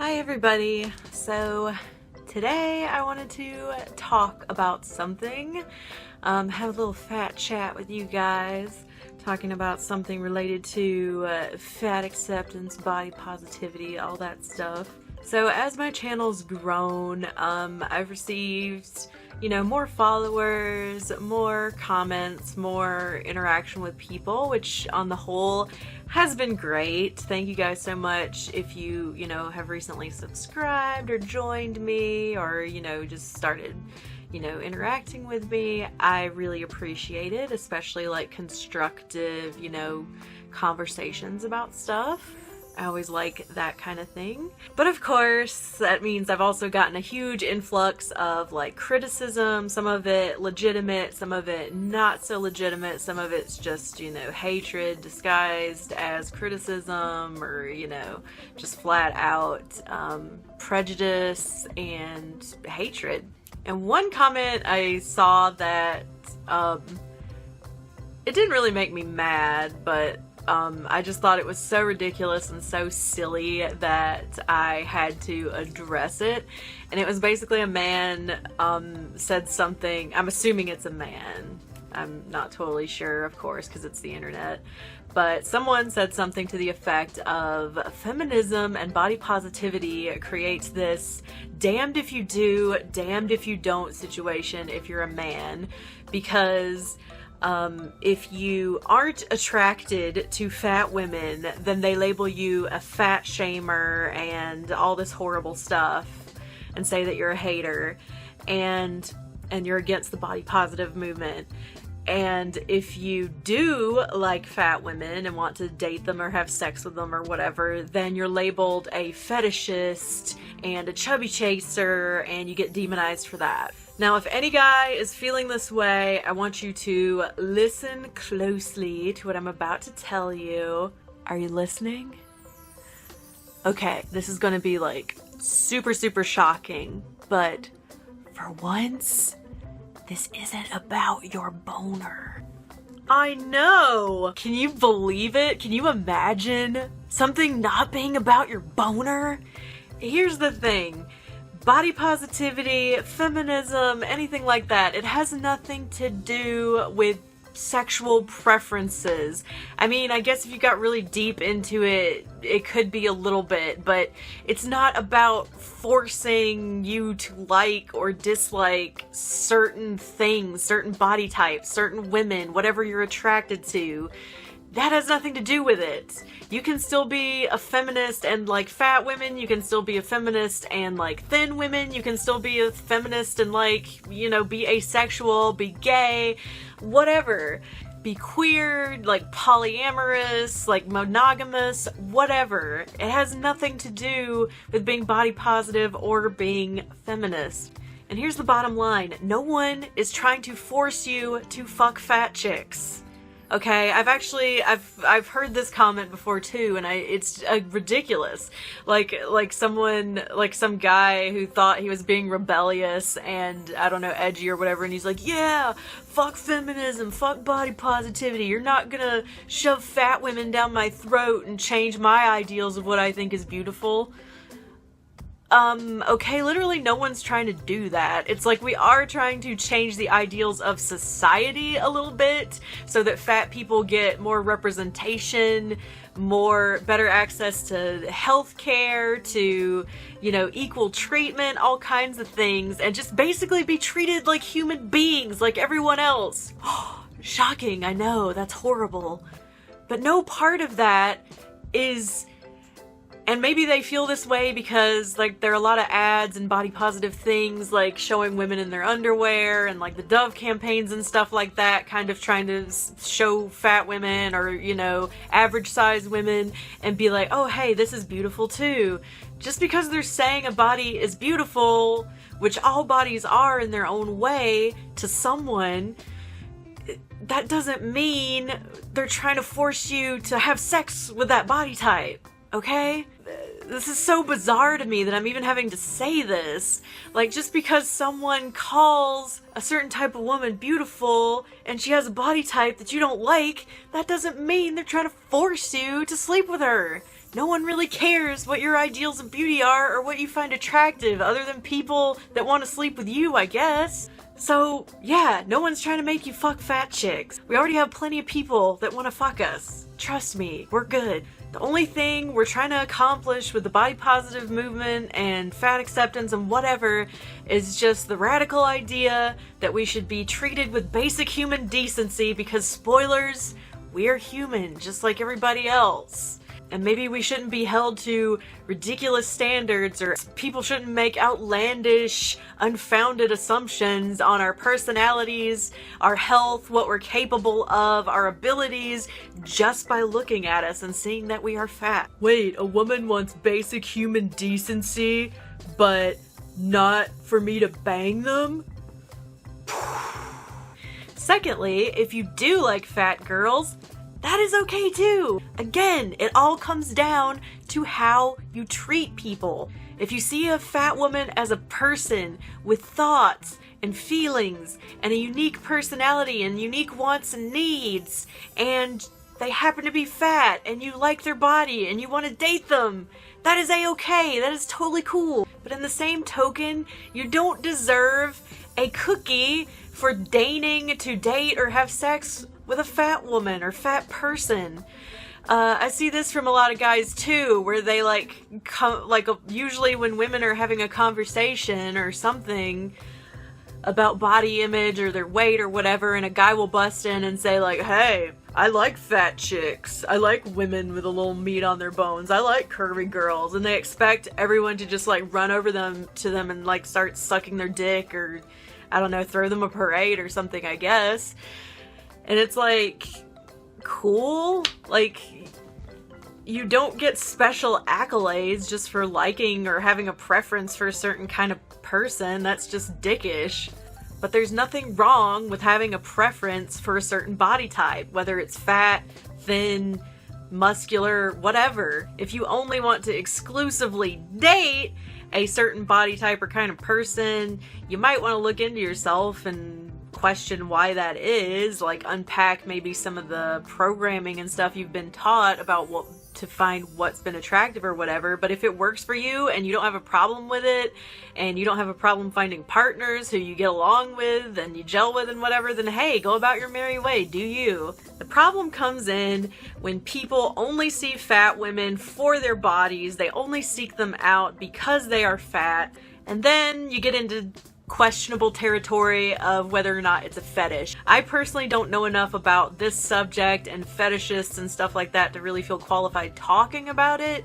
Hi everybody. So today I wanted to talk about something, have a little fat chat with you guys, talking about something related to fat acceptance, body positivity, all that stuff. So as my channel's grown, I've received, more followers, more comments, more interaction with people, which on the whole has been great. Thank you guys so much if you, have recently subscribed or joined me or, just started, interacting with me. I really appreciate it, especially like constructive, conversations about stuff. I always like that kind of thing. But of course, that means I've also gotten a huge influx of like criticism, some of it legitimate, some of it not so legitimate, some of it's just, hatred disguised as criticism or, just flat out prejudice and hatred. And one comment I saw that it didn't really make me mad, but I just thought it was so ridiculous and so silly that I had to address it. And it was basically a man said something, I'm assuming it's a man, I'm not totally sure, of course, because it's the internet, but someone said something to the effect of feminism and body positivity creates this damned if you do, damned if you don't situation if you're a man, because if you aren't attracted to fat women, then they label you a fat shamer and all this horrible stuff and say that you're a hater and you're against the body positive movement. And if you do like fat women and want to date them or have sex with them or whatever, then you're labeled a fetishist and a chubby chaser and you get demonized for that. Now, if any guy is feeling this way, I want you to listen closely to what I'm about to tell you. Are you listening? Okay, this is gonna be like super, super shocking, but for once, this isn't about your boner. I know! Can you believe it? Can you imagine something not being about your boner? Here's the thing. Body positivity, feminism, anything like that, it has nothing to do with sexual preferences. I mean, I guess if you got really deep into it, it could be a little bit, but it's not about forcing you to like or dislike certain things, certain body types, certain women, whatever you're attracted to. That has nothing to do with it. You can still be a feminist and like fat women, you can still be a feminist and like thin women, you can still be a feminist and like, be asexual, be gay, whatever. Be queer, like polyamorous, like monogamous, whatever. It has nothing to do with being body positive or being feminist. And here's the bottom line. No one is trying to force you to fuck fat chicks. Okay, I've heard this comment before too, and it's ridiculous. Like some guy who thought he was being rebellious and, I don't know, edgy or whatever, and he's like, yeah, fuck feminism, fuck body positivity, you're not gonna shove fat women down my throat and change my ideals of what I think is beautiful. Okay, literally no one's trying to do that. It's like we are trying to change the ideals of society a little bit so that fat people get more representation, better access to healthcare, to, equal treatment, all kinds of things, and just basically be treated like human beings, like everyone else. Shocking, I know, that's horrible. But no part of that is... And maybe they feel this way because, like, there are a lot of ads and body positive things, like, showing women in their underwear and, like, the Dove campaigns and stuff like that, kind of trying to show fat women or, average size women and be like, oh, hey, this is beautiful too. Just because they're saying a body is beautiful, which all bodies are in their own way to someone, that doesn't mean they're trying to force you to have sex with that body type. Okay? This is so bizarre to me that I'm even having to say this. Like, just because someone calls a certain type of woman beautiful and she has a body type that you don't like, that doesn't mean they're trying to force you to sleep with her. no one really cares what your ideals of beauty are or what you find attractive other than people that want to sleep with you, I guess. So, yeah, no one's trying to make you fuck fat chicks. We already have plenty of people that want to fuck us. Trust me, we're good. The only thing we're trying to accomplish with the body positive movement and fat acceptance and whatever is just the radical idea that we should be treated with basic human decency because, spoilers, we're human just like everybody else. And maybe we shouldn't be held to ridiculous standards, or people shouldn't make outlandish, unfounded assumptions on our personalities, our health, what we're capable of, our abilities, just by looking at us and seeing that we are fat. Wait, a woman wants basic human decency, but not for me to bang them? Secondly, if you do like fat girls, that is okay too. Again, it all comes down to how you treat people. If you see a fat woman as a person with thoughts and feelings and a unique personality and unique wants and needs, and they happen to be fat and you like their body and you want to date them, that is a-okay. That is totally cool. But in the same token, you don't deserve a cookie for deigning to date or have sex with a fat woman or fat person. I see this from a lot of guys too, where they usually when women are having a conversation or something about body image or their weight or whatever, and a guy will bust in and say like, hey, I like fat chicks. I like women with a little meat on their bones. I like curvy girls. And they expect everyone to just like run over to them and like start sucking their dick, or I don't know, throw them a parade or something, I guess. And it's like, cool? Like, you don't get special accolades just for liking or having a preference for a certain kind of person. That's just dickish. But there's nothing wrong with having a preference for a certain body type, whether it's fat, thin, muscular, whatever. If you only want to exclusively date a certain body type or kind of person, you might want to look into yourself and question why that is, like unpack maybe some of the programming and stuff you've been taught about what to find what's been attractive or whatever. But if it works for you and you don't have a problem with it, and you don't have a problem finding partners who you get along with and you gel with and whatever, then hey, go about your merry way, do you. The problem comes in when people only see fat women for their bodies, they only seek them out because they are fat, and then you get into questionable territory of whether or not it's a fetish. I personally don't know enough about this subject and fetishists and stuff like that to really feel qualified talking about it.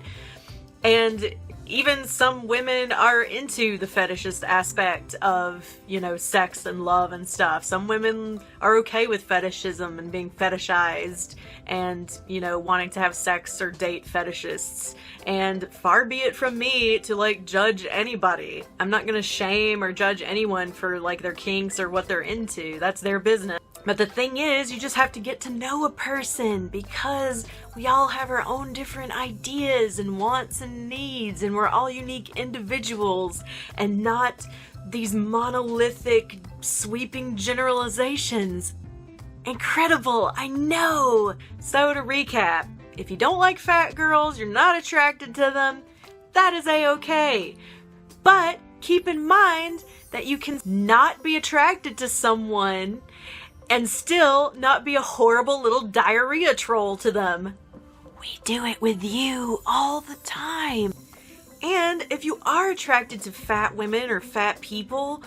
And even some women are into the fetishist aspect of, you know, sex and love and stuff. Some women are okay with fetishism and being fetishized and, you know, wanting to have sex or date fetishists. And far be it from me to, like, judge anybody. I'm not gonna shame or judge anyone for, like, their kinks or what they're into. That's their business. But the thing is, you just have to get to know a person, because we all have our own different ideas and wants and needs, and we're all unique individuals and not these monolithic, sweeping generalizations. Incredible, I know! So to recap, if you don't like fat girls, you're not attracted to them, that is a-okay. But keep in mind that you can not be attracted to someone and still not be a horrible little diarrhea troll to them. We do it with you all the time. And if you are attracted to fat women or fat people,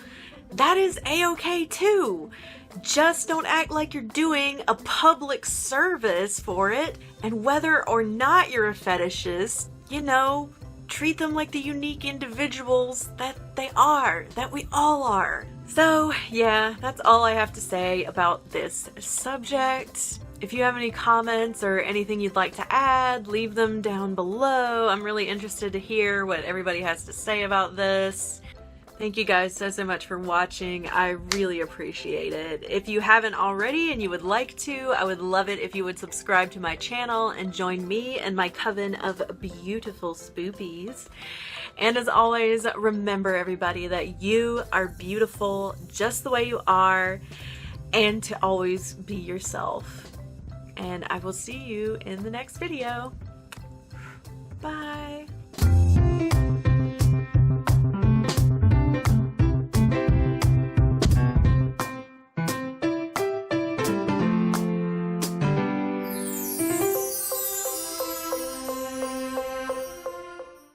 that is a-okay too. Just don't act like you're doing a public service for it, and whether or not you're a fetishist, you know, treat them like the unique individuals that they are, that we all are. So yeah, that's all I have to say about this subject. If you have any comments or anything you'd like to add, leave them down below. I'm really interested to hear what everybody has to say about this. Thank you guys so much for watching. I really appreciate it. If you haven't already and you would like to, I would love it if you would subscribe to my channel and join me and my coven of beautiful spoopies. And as always, remember everybody that you are beautiful just the way you are, and to always be yourself. And I will see you in the next video. Bye.